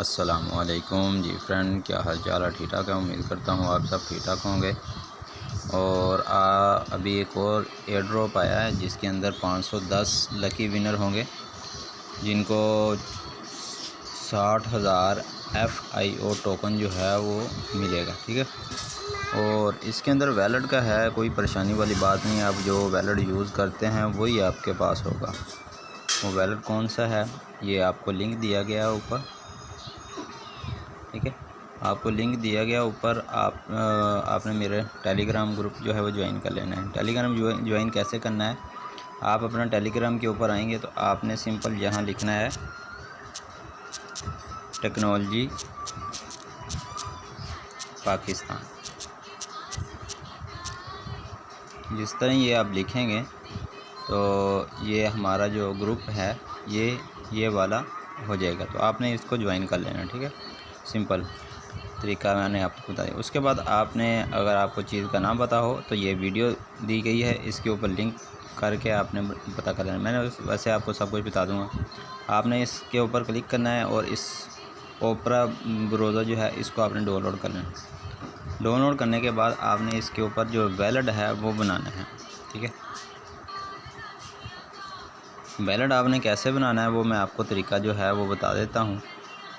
अस्सलामुअलैकुम जी फ्रेंड, क्या हाल चाल है? ठीक ठाक है। उम्मीद करता हूँ आप सब ठीक ठाक होंगे। और अभी एक और एयर ड्रॉप आया है जिसके अंदर 510 लकी विनर होंगे जिनको 60,000 FIO टोकन जो है वो मिलेगा। ठीक है। और इसके अंदर वैलेट का है, कोई परेशानी वाली बात नहीं है। आप जो वैलेट यूज़ करते हैं वही आपके पास होगा। वो वैलेट कौन सा है ये आपको लिंक दिया गया है ऊपर। ठीक है, आपको लिंक दिया गया ऊपर। आपने मेरे टेलीग्राम ग्रुप जो है वो ज्वाइन कर लेना है। टेलीग्राम ज्वाइन कैसे करना है? आप अपना टेलीग्राम के ऊपर आएंगे तो आपने सिंपल यहाँ लिखना है टेक्नोलॉजी पाकिस्तान। जिस तरह ये आप लिखेंगे तो ये हमारा जो ग्रुप है ये वाला हो जाएगा। तो आपने इसको ज्वाइन कर लेना। ठीक है, सिंपल तरीका मैंने आपको बताया। उसके बाद आपने, अगर आपको चीज़ का नाम पता हो तो ये वीडियो दी गई है, इसके ऊपर लिंक करके आपने पता कर लेना। मैंने वैसे आपको सब कुछ बता दूंगा। आपने इसके ऊपर क्लिक करना है और इस ओपरा ब्राउज़र जो है इसको आपने डाउनलोड कर लेना। डाउनलोड करने के बाद आपने इसके ऊपर जो वैलेट है वो बनाना है। ठीक है, वैलेट आपने कैसे बनाना है वो मैं आपको तरीका जो है वो बता देता हूँ।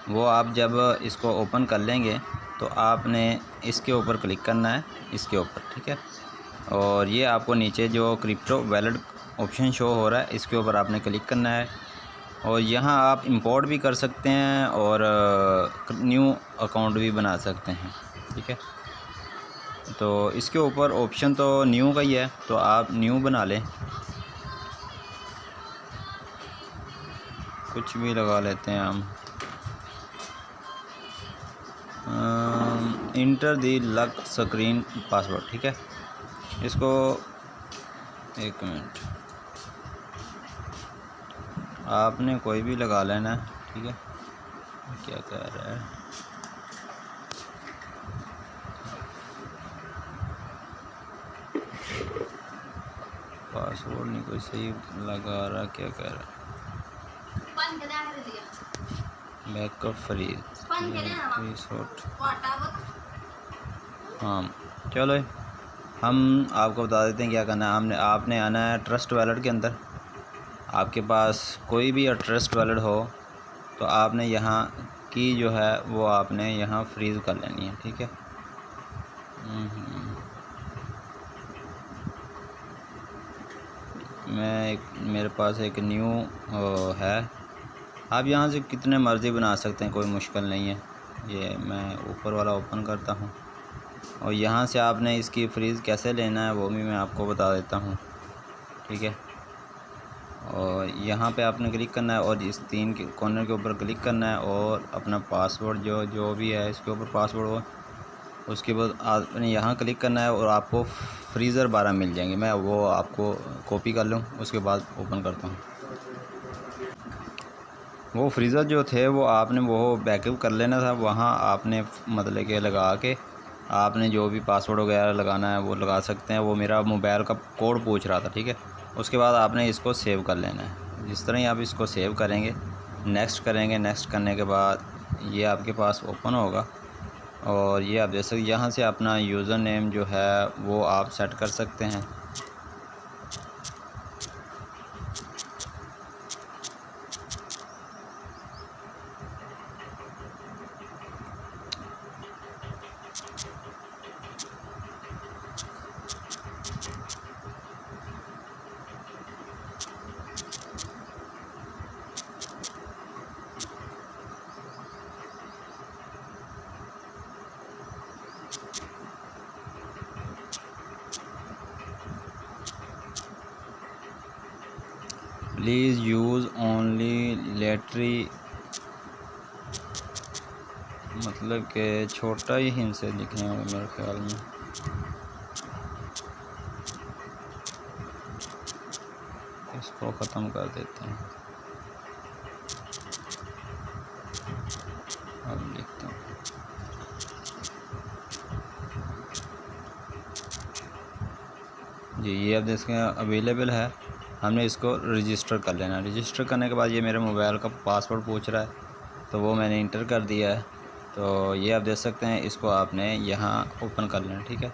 वो आप जब इसको ओपन कर लेंगे तो आपने इसके ऊपर क्लिक करना है, इसके ऊपर। ठीक है, और ये आपको नीचे जो क्रिप्टो वैलेट ऑप्शन शो हो रहा है इसके ऊपर आपने क्लिक करना है। और यहाँ आप इंपोर्ट भी कर सकते हैं और न्यू अकाउंट भी बना सकते हैं। ठीक है, तो इसके ऊपर ऑप्शन तो न्यू का ही है, तो आप न्यू बना लें, कुछ भी लगा लेते हैं हम। इंटर दी लक स्क्रीन पासवर्ड। ठीक है, इसको एक मिनट आपने कोई भी लगा लेना है। ठीक है, क्या कह रहा है? पासवर्ड नहीं कोई सही लगा रहा, क्या कह रहा है? Backup freeze. हाँ, चलो हम आपको बता देते हैं क्या करना है। आपने आना है ट्रस्ट वैलेट के अंदर। आपके पास कोई भी ट्रस्ट वैलेट हो तो आपने यहाँ की जो है वो आपने यहाँ फ्रीज़ कर लेनी है। ठीक है, मेरे पास एक न्यू है। आप यहाँ से कितने मर्ज़ी बना सकते हैं, कोई मुश्किल नहीं है। ये मैं ऊपर वाला ओपन करता हूँ और यहाँ से आपने इसकी फ्रीज़ कैसे लेना है वो भी मैं आपको बता देता हूँ। ठीक है, और यहाँ पे आपने क्लिक करना है और इस 3 के कॉर्नर के ऊपर क्लिक करना है और अपना पासवर्ड जो भी है इसके ऊपर पासवर्ड हो। उसके बाद आपने यहाँ क्लिक करना है और आपको फ्रीज़र 12 मिल जाएंगे। मैं वो आपको कॉपी कर लूँ, उसके बाद ओपन करता हूँ। वो फ्रीज़र जो थे वो आपने वो बैकअप कर लेना था। वहाँ आपने मतलब कि लगा के आपने जो भी पासवर्ड वगैरह लगाना है वो लगा सकते हैं। वो मेरा मोबाइल का कोड पूछ रहा था। ठीक है, उसके बाद आपने इसको सेव कर लेना है। जिस तरह ही आप इसको सेव करेंगे, नेक्स्ट करेंगे, नेक्स्ट करने के बाद ये आपके पास ओपन होगा और ये आप जैसे यहाँ से अपना यूज़र नेम जो है वो आप सेट कर सकते हैं। प्लीज़ यूज़ ओनली लेटरी, मतलब कि छोटा ही हिंट से लिखने होंगे मेरे ख्याल में। इसको ख़त्म कर देते हैं, अब लिखता हूँ। जी, ये अब देखें अवेलेबल है। हमने इसको रजिस्टर कर लेना। रजिस्टर करने के बाद ये मेरे मोबाइल का पासवर्ड पूछ रहा है, तो वो मैंने इंटर कर दिया है। तो ये आप देख सकते हैं, इसको आपने यहाँ ओपन कर लेना, ठीक है।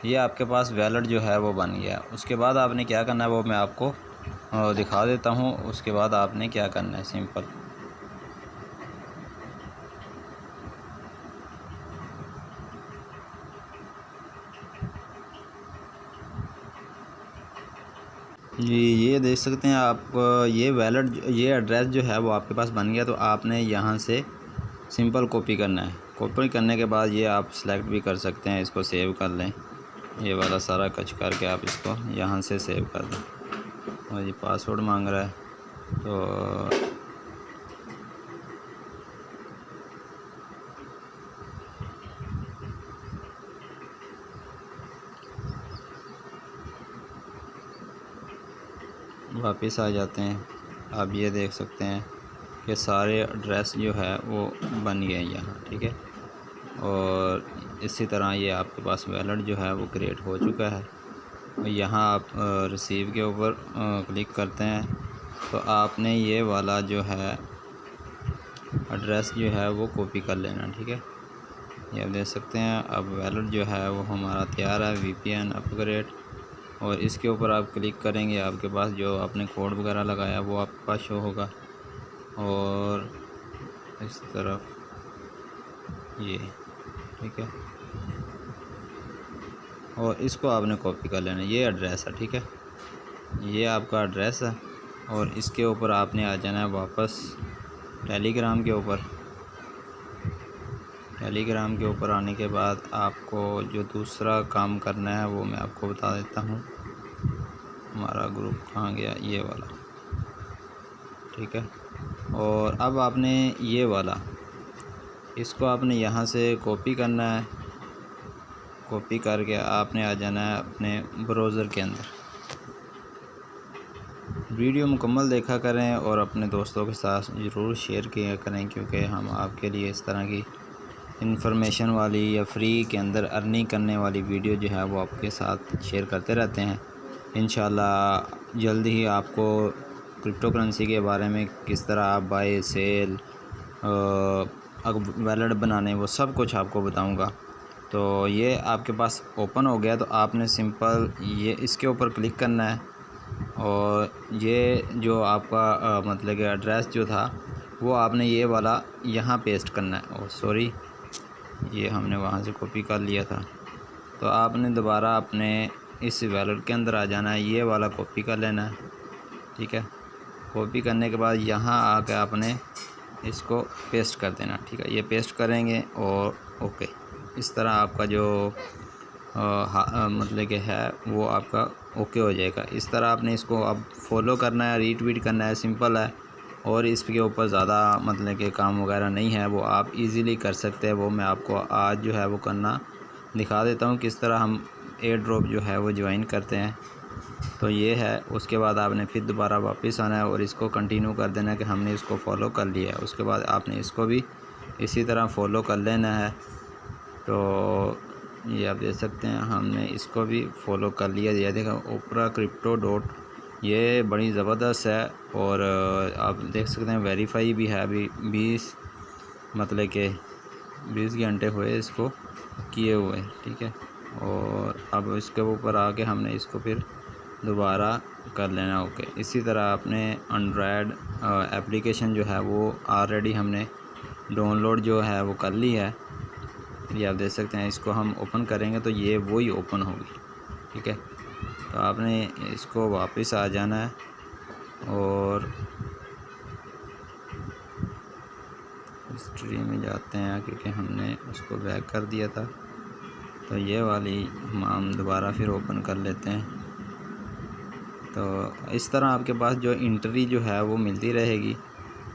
ये आपके पास वैलेट जो है वो बन गया। उसके बाद आपने क्या करना है वो मैं आपको दिखा देता हूँ। उसके बाद आपने क्या करना है, सिंपल जी, ये देख सकते हैं आप, ये वैलेट, ये एड्रेस जो है वो आपके पास बन गया। तो आपने यहाँ से सिंपल कॉपी करना है। कॉपी करने के बाद ये आप सेलेक्ट भी कर सकते हैं, इसको सेव कर लें। ये वाला सारा कच करके आप इसको यहाँ से सेव कर दें। और ये पासवर्ड मांग रहा है, तो वापस आ जाते हैं। आप ये देख सकते हैं कि सारे एड्रेस जो है वो बन गए यहाँ, ठीक है। और इसी तरह ये आपके पास वैलेट जो है वो क्रिएट हो चुका है। और यहाँ आप रिसीव के ऊपर क्लिक करते हैं, तो आपने ये वाला जो है एड्रेस जो है वो कॉपी कर लेना, ठीक है। ये आप देख सकते हैं, अब वैलेट जो है वो हमारा तैयार है, VPN अपग्रेड। और इसके ऊपर आप क्लिक करेंगे, आपके पास जो आपने कोड वगैरह लगाया वो आपके पास शो होगा। और इस तरफ ये, ठीक है। और इसको आपने कॉपी कर लेना, ये एड्रेस है, ठीक है। ये आपका एड्रेस है। और इसके ऊपर आपने आ जाना है वापस टेलीग्राम के ऊपर। टेलीग्राम के ऊपर आने के बाद आपको जो दूसरा काम करना है वो मैं आपको बता देता हूँ। हमारा ग्रुप कहाँ गया, ये वाला, ठीक है। और अब आपने ये वाला, इसको आपने यहाँ से कॉपी करना है। कॉपी करके आपने आ जाना है अपने ब्राउज़र के अंदर। वीडियो मुकम्मल देखा करें और अपने दोस्तों के साथ ज़रूर शेयर किया करें, क्योंकि हम आपके लिए इस तरह की इन्फॉर्मेशन वाली या फ्री के अंदर अर्निंग करने वाली वीडियो जो है वो आपके साथ शेयर करते रहते हैं। इंशाल्लाह जल्द ही आपको क्रिप्टो करेंसी के बारे में, किस तरह आप बाय सेल वैलेट बनाने, वो सब कुछ आपको बताऊंगा। तो ये आपके पास ओपन हो गया, तो आपने सिंपल ये इसके ऊपर क्लिक करना है। और ये जो आपका मतलब कि एड्रेस जो था वो आपने ये वाला यहाँ पेस्ट करना है। ओह सॉरी, ये हमने वहाँ से कॉपी कर लिया था। तो आपने दोबारा अपने इस वैलेट के अंदर आ जाना है, ये वाला कॉपी कर लेना है, ठीक है। कॉपी करने के बाद यहाँ आकर आपने इसको पेस्ट कर देना, ठीक है। ये पेस्ट करेंगे और ओके, इस तरह आपका जो मतलब कि है वो आपका ओके हो जाएगा। इस तरह आपने इसको अब फॉलो करना है, रीट्वीट करना है, सिंपल है। और इसके ऊपर ज़्यादा मतलब कि काम वगैरह नहीं है, वो आप इजीली कर सकते हैं। वो मैं आपको आज जो है वो करना दिखा देता हूँ, किस तरह हम एयर ड्रॉप जो है वो ज्वाइन करते हैं। तो ये है, उसके बाद आपने फिर दोबारा वापस आना है और इसको कंटिन्यू कर देना है कि हमने इसको फॉलो कर लिया है। उसके बाद आपने इसको भी इसी तरह फॉलो कर लेना है। तो ये आप देख सकते हैं, हमने इसको भी फॉलो कर लिया। ये देखा ओपरा क्रिप्टो डॉट, ये बड़ी ज़बरदस्त है। और आप देख सकते हैं वेरीफाई भी है, अभी 20 मतलब कि 20 घंटे हुए इसको किए हुए, ठीक है। और अब इसके ऊपर आके हमने इसको फिर दोबारा कर लेना, ओके। इसी तरह आपने एंड्रॉयड एप्लीकेशन जो है वो ऑलरेडी हमने डाउनलोड जो है वो कर ली है। ये आप देख सकते हैं, इसको हम ओपन करेंगे तो ये वही ओपन होगी, ठीक है। तो आपने इसको वापस आ जाना है और हिस्ट्री में जाते हैं, क्योंकि हमने उसको बैक कर दिया था। तो ये वाली हम दोबारा फिर ओपन कर लेते हैं। तो इस तरह आपके पास जो एंट्री जो है वो मिलती रहेगी।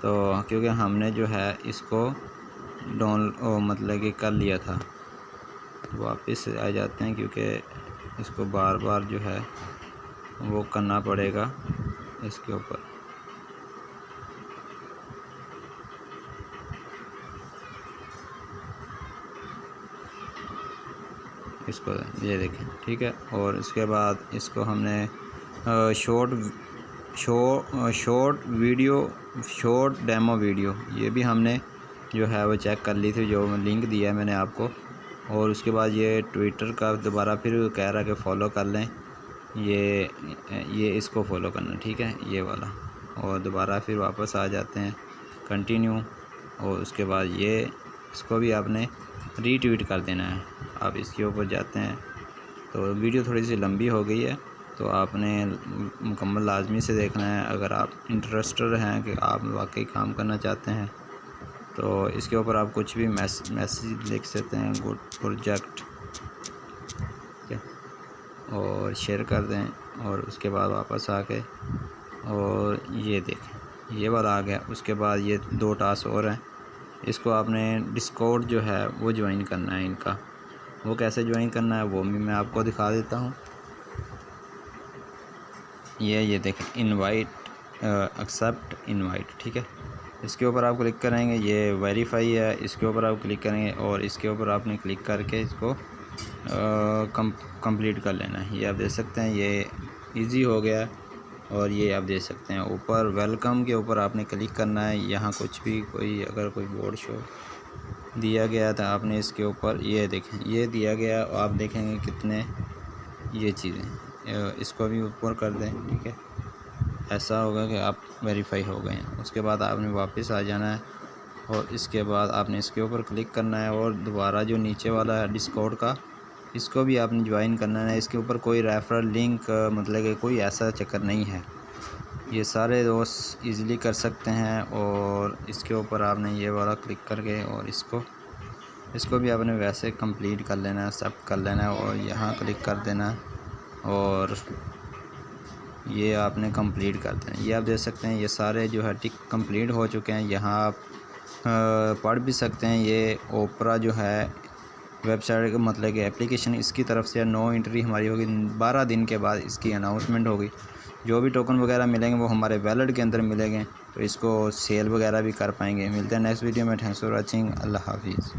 तो क्योंकि हमने जो है इसको मतलब कि कर लिया था, तो वापस आ जाते हैं, क्योंकि इसको बार बार जो है वो करना पड़ेगा इसके ऊपर। इसको ये देखें, ठीक है। और इसके बाद इसको हमने शॉर्ट डेमो वीडियो, ये भी हमने जो है वो चेक कर ली थी, जो लिंक दिया है मैंने आपको। और उसके बाद ये ट्विटर का दोबारा फिर कह रहा है कि फ़ॉलो कर लें, ये इसको फॉलो करना, ठीक है, ये वाला। और दोबारा फिर वापस आ जाते हैं कंटिन्यू, और उसके बाद ये इसको भी आपने रीट्वीट कर देना है। आप इसके ऊपर जाते हैं। तो वीडियो थोड़ी सी लंबी हो गई है, तो आपने मुकम्मल लाजमी से देखना है। अगर आप इंटरेस्टेड हैं कि आप वाकई काम करना चाहते हैं, तो इसके ऊपर आप कुछ भी मैसेज लिख सकते हैं, गुड प्रोजेक्ट, और शेयर कर दें। और उसके बाद वापस आके और ये देखें, ये वाला आ गया। उसके बाद ये 2 टास्क और हैं, इसको आपने डिस्कॉर्ड जो है वो ज्वाइन करना है इनका। वो कैसे ज्वाइन करना है वो भी मैं आपको दिखा देता हूँ। ये देखें, इनवाइट, एक्सेप्ट इनवाइट, ठीक है। इसके ऊपर आप क्लिक करेंगे, ये वेरीफाई है, इसके ऊपर आप क्लिक करेंगे और इसके ऊपर आपने क्लिक करके इसको कंप्लीट कर लेना है। ये आप देख सकते हैं, ये इजी हो गया। और ये आप देख सकते हैं ऊपर वेलकम के ऊपर आपने क्लिक करना है। यहाँ कुछ भी अगर कोई बोर्ड शो दिया गया था, आपने इसके ऊपर ये देखें, ये दिया गया। आप देखेंगे कितने ये चीज़ें, इसको भी ऊपर कर दें, ठीक है। ऐसा होगा कि आप वेरीफाई हो गए हैं। उसके बाद आपने वापस आ जाना है और इसके बाद आपने इसके ऊपर क्लिक करना है और दोबारा जो नीचे वाला है डिस्कॉर्ड का, इसको भी आपने ज्वाइन करना है। इसके ऊपर कोई रेफरल लिंक मतलब कि कोई ऐसा चक्कर नहीं है, ये सारे दोस्त इजीली कर सकते हैं। और इसके ऊपर आपने ये वाला क्लिक करके और इसको भी आपने वैसे कंप्लीट कर लेना है, सब कर लेना है और यहाँ क्लिक कर देना है और ये आपने कंप्लीट कर देना। ये आप देख सकते हैं, ये सारे जो है टिक कंप्लीट हो चुके हैं। यहाँ आप पढ़ भी सकते हैं। ये ओपरा जो है वेबसाइट का मतलब कि एप्लीकेशन, इसकी तरफ से नो एंट्री हमारी होगी। 12 दिन के बाद इसकी अनाउंसमेंट होगी। जो भी टोकन वगैरह मिलेंगे वो हमारे वैलेट के अंदर मिलेंगे, तो इसको सेल वगैरह भी कर पाएंगे। मिलते हैं नेक्स्ट वीडियो में। Thanks for watching. अल्लाह हाफिज़।